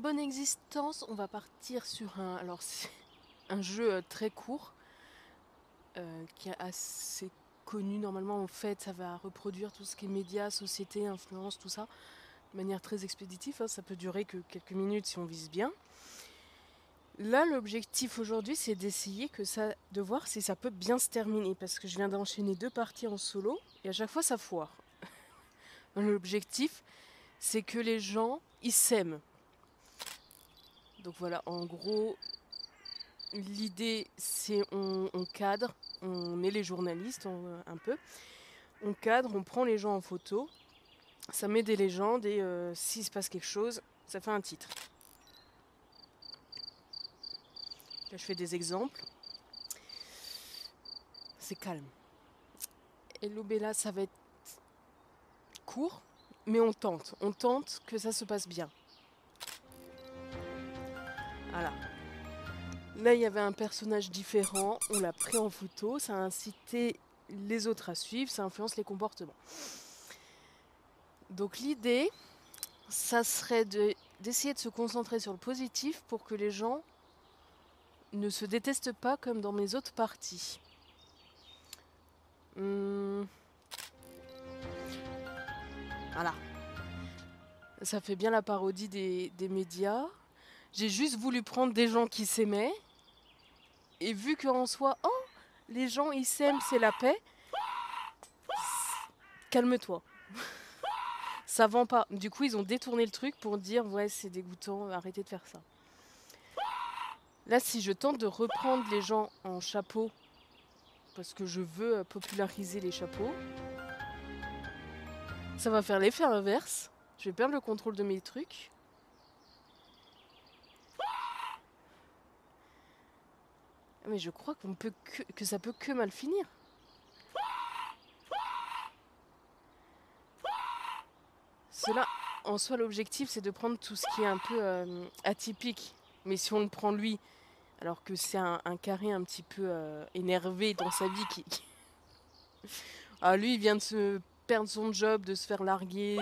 bonne existence, on va partir sur un, alors c'est un jeu très court, qui est assez connu normalement. En fait, ça va reproduire tout ce qui est médias, société, influence, tout ça, de manière très expéditive, hein. Ça peut durer que quelques minutes si on vise bien. Là, l'objectif aujourd'hui, c'est d'essayer de voir si ça peut bien se terminer, parce que je viens d'enchaîner 2 parties en solo, et à chaque fois ça foire. L'objectif, c'est que les gens, ils s'aiment. Donc voilà, en gros, l'idée, c'est on cadre, on est les journalistes un peu, on cadre, on prend les gens en photo, ça met des légendes et s'il se passe quelque chose, ça fait un titre. Là, je fais des exemples. C'est calme. Hello Bella, ça va être court, mais on tente. On tente que ça se passe bien. Voilà. Là, il y avait un personnage différent, on l'a pris en photo, ça a incité les autres à suivre, ça influence les comportements. Donc l'idée, ça serait d'essayer de se concentrer sur le positif pour que les gens ne se détestent pas comme dans mes autres parties. Voilà. Ça fait bien la parodie des médias. J'ai juste voulu prendre des gens qui s'aimaient. Et vu qu'en soi, oh, les gens ils s'aiment, c'est la paix. Calme-toi. Ça vend pas. Du coup, ils ont détourné le truc pour dire ouais, c'est dégoûtant, arrêtez de faire ça. Là, si je tente de reprendre les gens en chapeau, parce que je veux populariser les chapeaux, ça va faire l'effet inverse. Je vais perdre le contrôle de mes trucs. Mais je crois que ça peut que mal finir. Cela, en soi, l'objectif, c'est de prendre tout ce qui est un peu atypique. Mais si on le prend lui, alors que c'est un carré un petit peu énervé dans sa vie, ah, lui, il vient de se perdre son job, de se faire larguer,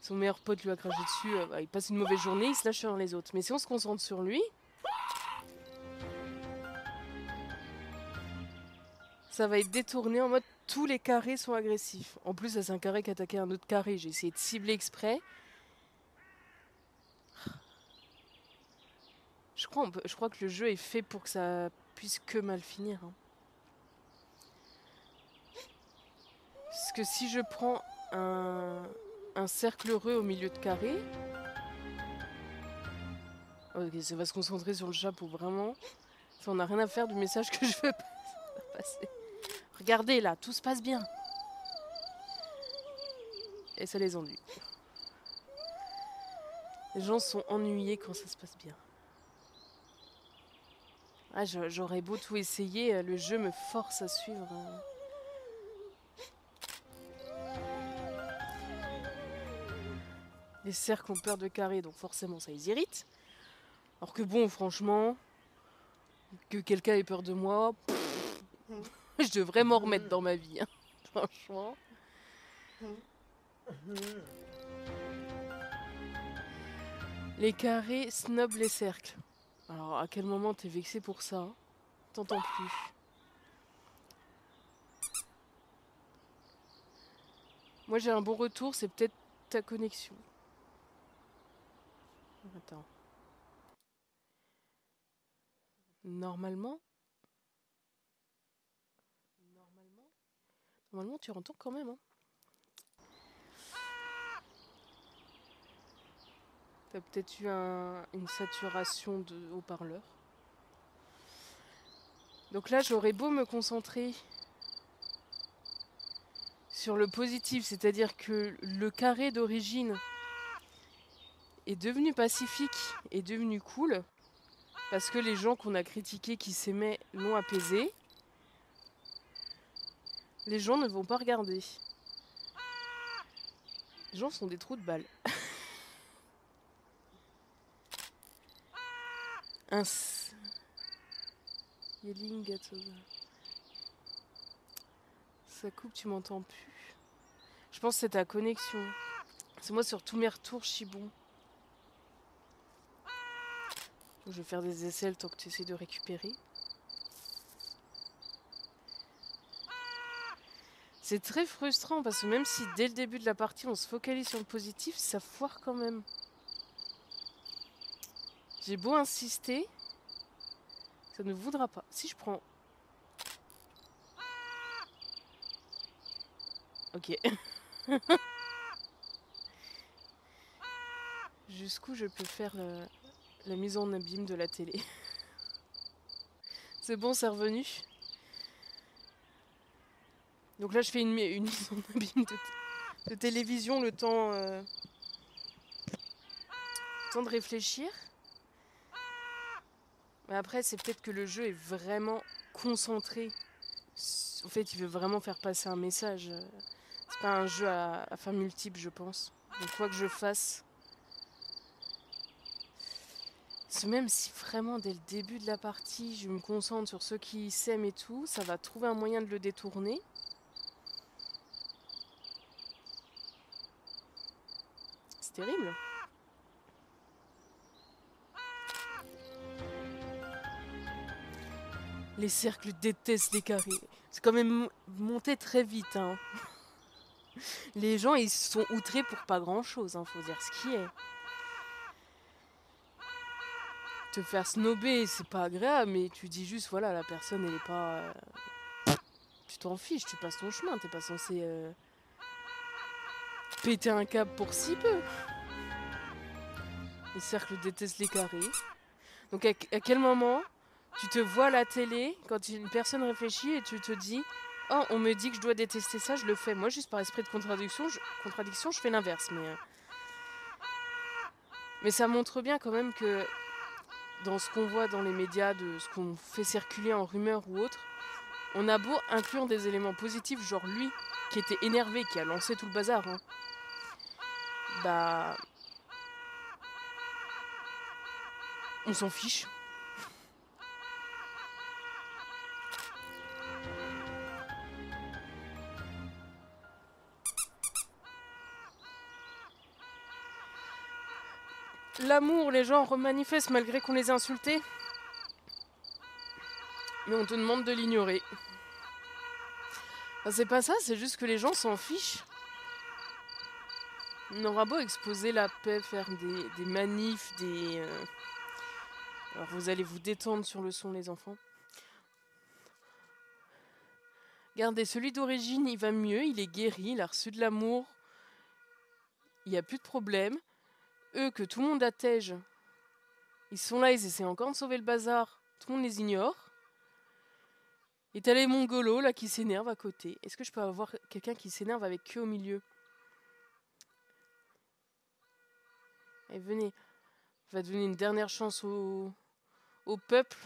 son meilleur pote lui a craché dessus, il passe une mauvaise journée, il se lâche sur les autres. Mais si on se concentre sur lui, ça va être détourné en mode tous les carrés sont agressifs. En plus, ça c'est un carré qui attaquait un autre carré. J'ai essayé de cibler exprès. Je crois que le jeu est fait pour que ça puisse que mal finir, hein. Parce que si je prends un cercle heureux au milieu de carré... Ok, ça va se concentrer sur le chapeau, vraiment. Ça, on n'a rien à faire du message que je veux passer. Regardez là, tout se passe bien. Et ça les ennuie. Les gens sont ennuyés quand ça se passe bien. Ah, j'aurais beau tout essayer, le jeu me force à suivre. Les cercles ont peur de carrés, donc forcément ça les irrite. Alors que bon, franchement, que quelqu'un ait peur de moi, je devrais m'en remettre dans ma vie, hein. Franchement. Les carrés snobent les cercles. Alors à quel moment t'es vexé pour ça? T'entends plus. Moi j'ai un bon retour, c'est peut-être ta connexion. Attends. Normalement, normalement tu entends quand même, hein. T'as peut-être eu une saturation de haut-parleur. Donc là, j'aurais beau me concentrer sur le positif, c'est-à-dire que le carré d'origine est devenu pacifique, est devenu cool, parce que les gens qu'on a critiqués qui s'aimaient l'ont apaisé. Les gens ne vont pas regarder. Les gens sont des trous de balles. Un yelling at the... Ça coupe, tu m'entends plus. Je pense que c'est ta connexion. C'est moi sur tous mes retours, je suis bon. Je vais faire des essais le temps que tu essaies de récupérer. C'est très frustrant parce que même si dès le début de la partie on se focalise sur le positif, ça foire quand même. J'ai beau insister, ça ne voudra pas. Si je prends... Ok. Jusqu'où je peux faire la mise en abîme de la télé. C'est bon, c'est revenu. Donc là, je fais une mise en abîme de télévision, le temps de réfléchir. Mais après, c'est peut-être que le jeu est vraiment concentré. En fait, il veut vraiment faire passer un message. C'est pas un jeu à fin multiple, je pense. Donc quoi que je fasse... Même si vraiment dès le début de la partie, je me concentre sur ceux qui s'aiment et tout, ça va trouver un moyen de le détourner. C'est terrible. Les cercles détestent les carrés. C'est quand même monté très vite. Hein. Les gens, ils se sont outrés pour pas grand-chose, hein, faut dire ce qui est. Te faire snober, c'est pas agréable, mais tu dis juste, voilà, la personne, elle est pas... Tu t'en fiches, tu passes ton chemin, t'es pas censé péter un câble pour si peu. Les cercles détestent les carrés. Donc à quel moment tu te vois à la télé quand une personne réfléchit et tu te dis oh, on me dit que je dois détester ça, je le fais. Moi, juste par esprit de contradiction, je fais l'inverse. Mais ça montre bien quand même que dans ce qu'on voit dans les médias, de ce qu'on fait circuler en rumeur ou autre, on a beau inclure des éléments positifs, genre lui qui était énervé, qui a lancé tout le bazar, hein, bah on s'en fiche. L'amour, les gens remanifestent malgré qu'on les ait insultés. Mais on te demande de l'ignorer. Enfin, c'est pas ça, c'est juste que les gens s'en fichent. On aura beau exposer la paix, faire des manifs, Alors vous allez vous détendre sur le son, les enfants. Regardez, celui d'origine, il va mieux, il est guéri, il a reçu de l'amour. Il n'y a plus de problème. Eux, que tout le monde attège, ils sont là, ils essaient encore de sauver le bazar. Tout le monde les ignore. Et t'as les mongolos, là, qui s'énervent à côté. Est-ce que je peux avoir quelqu'un qui s'énerve avec eux au milieu? Allez, venez. On va donner une dernière chance au peuple.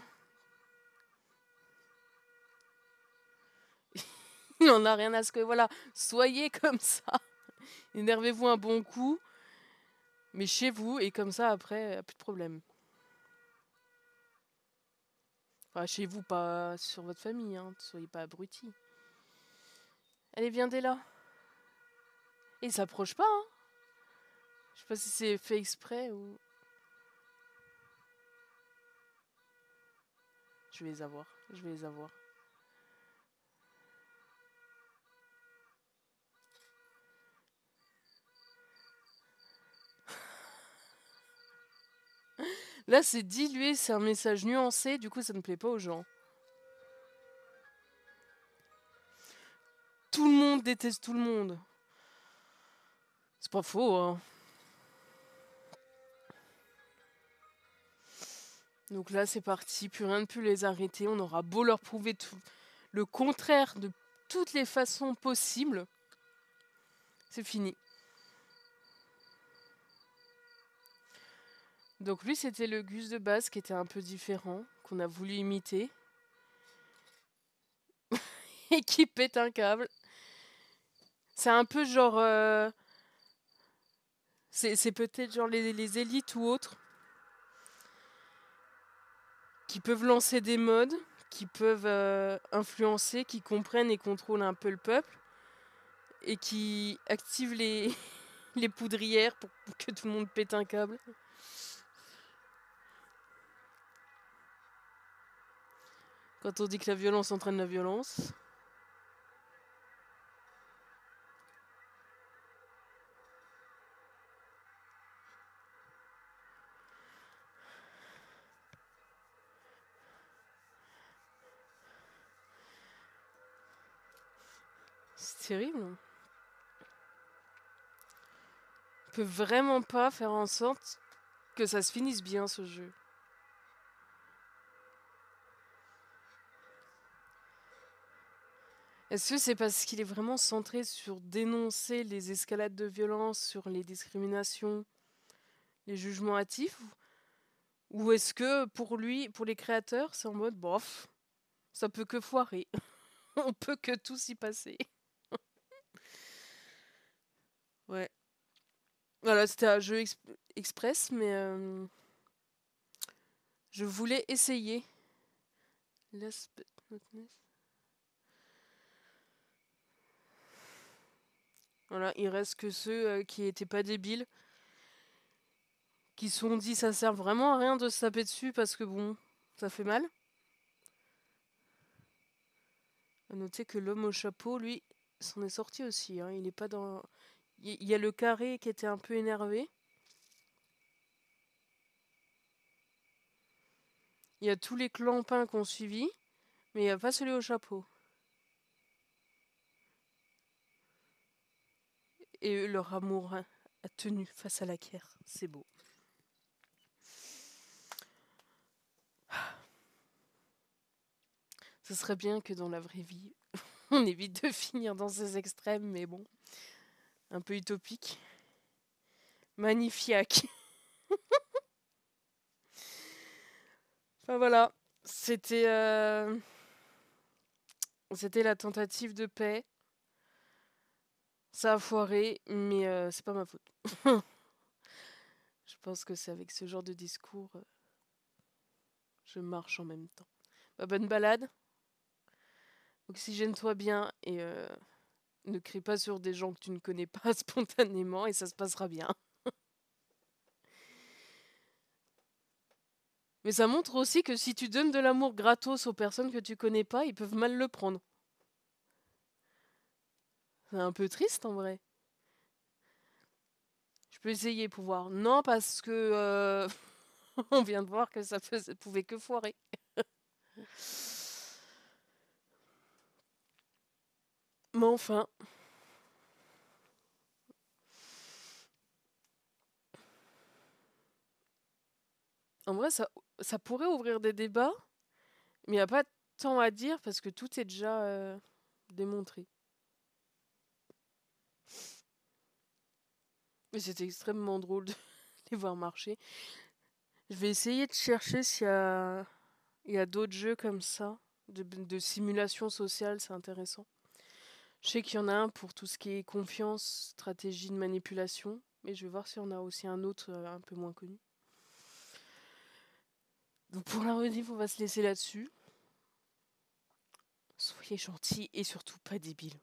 Il en a rien à ce que... Voilà, soyez comme ça. Énervez-vous un bon coup. Mais chez vous, et comme ça, après, plus de problème. Enfin, chez vous, pas sur votre famille, hein. Soyez pas abrutis. Allez, viens dès là. Et il s'approche pas, hein. Je sais pas si c'est fait exprès ou... Je vais les avoir, je vais les avoir. Là, c'est dilué, c'est un message nuancé, du coup, ça ne plaît pas aux gens. Tout le monde déteste tout le monde. C'est pas faux, hein. Donc là, c'est parti, plus rien ne peut les arrêter. On aura beau leur prouver tout le contraire de toutes les façons possibles. C'est fini. Donc lui, c'était le Gus de base qui était un peu différent, qu'on a voulu imiter. Et qui pète un câble. C'est un peu genre... C'est peut-être genre les élites ou autres qui peuvent lancer des modes, qui peuvent influencer, qui comprennent et contrôlent un peu le peuple et qui activent les poudrières pour que tout le monde pète un câble. Quand on dit que la violence entraîne la violence. C'est terrible. On peut vraiment pas faire en sorte que ça se finisse bien ce jeu. Est-ce que c'est parce qu'il est vraiment centré sur dénoncer les escalades de violence, sur les discriminations, les jugements hâtifs? Ou est-ce que pour lui, pour les créateurs, c'est en mode bof, ça peut que foirer. On peut que tout s'y passer. Ouais. Voilà, c'était un jeu express, mais je voulais essayer. Last but not least. Voilà, il reste que ceux qui étaient pas débiles, qui se sont dit ça sert vraiment à rien de se taper dessus parce que bon, ça fait mal. À noter que l'homme au chapeau, lui, s'en est sorti aussi. Hein. Il est pas dans. Il y a le carré qui était un peu énervé. Il y a tous les clampins qu'on suivi, mais il n'y a pas celui au chapeau. Et leur amour a tenu face à la guerre. C'est beau. Ce serait bien que dans la vraie vie, on évite de finir dans ces extrêmes, mais bon, un peu utopique. Magnifique. Enfin voilà, c'était la tentative de paix. Ça a foiré, mais c'est pas ma faute. Je pense que c'est avec ce genre de discours, je marche en même temps. Bah, bonne balade. Oxygène-toi bien et ne crie pas sur des gens que tu ne connais pas spontanément et ça se passera bien. Mais ça montre aussi que si tu donnes de l'amour gratos aux personnes que tu connais pas, ils peuvent mal le prendre. C'est un peu triste en vrai. Je peux essayer pour voir. Non, parce que on vient de voir que ça pouvait que foirer. Mais enfin. En vrai, ça pourrait ouvrir des débats, mais il n'y a pas tant à dire parce que tout est déjà démontré. Mais c'était extrêmement drôle de les voir marcher. Je vais essayer de chercher il y a d'autres jeux comme ça, de simulation sociale, c'est intéressant. Je sais qu'il y en a un pour tout ce qui est confiance, stratégie de manipulation, mais je vais voir s'il y en a aussi un autre un peu moins connu. Donc pour la rediff, on va se laisser là-dessus. Soyez gentils et surtout pas débiles.